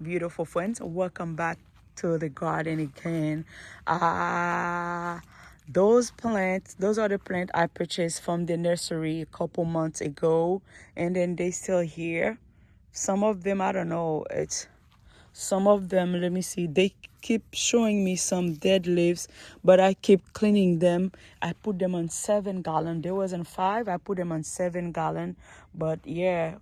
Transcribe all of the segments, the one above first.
beautiful friends, welcome back to the garden again. Those plants, those are the plants I purchased from the nursery a couple months ago, and then they still here. Some of them, I don't know, it's some of them, let me see, they keep showing me some dead leaves, but I keep cleaning them. I put them on 7 gallon. There wasn't 5, I put them on 7 gallon. But yeah,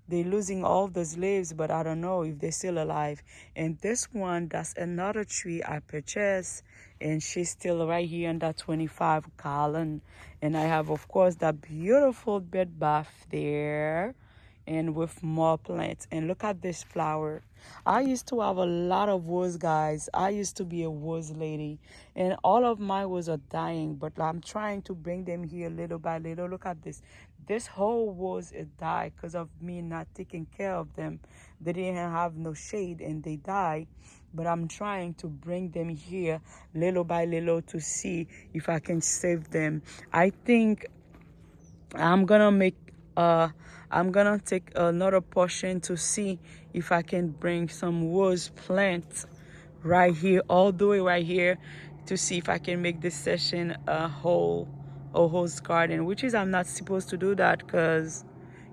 they're losing all those leaves, but I don't know if they're still alive. And this one, that's another tree I purchased, and she's still right here in that 25 gallon. And I have, of course, that beautiful bed bath there, and with more plants. And look at this flower. I used to have a lot of rose, guys. I used to be a rose lady, and all of my roses are dying, but I'm trying to bring them here little by little. Look at this. This whole rose is died because of me not taking care of them. They didn't have no shade and they died, but I'm trying to bring them here little by little to see if I can save them. I think I'm gonna make I'm gonna take another portion to see if I can bring some rose plants right here, all the way right here, to see if I can make this session a host garden, which is I'm not supposed to do that because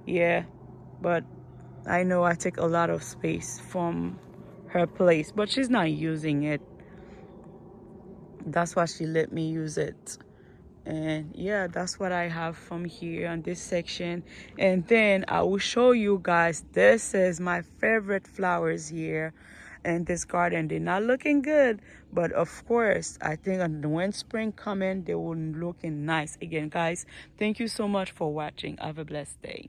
yeah, but I know I take a lot of space from her place, but she's not using it. That's why she let me use it. And yeah, that's what I have from here on this section. And then I will show you guys, this is my favorite flowers here in this garden. They're not looking good, but of course I think when spring coming they will looking nice again. Guys, thank you so much for watching. Have a blessed day.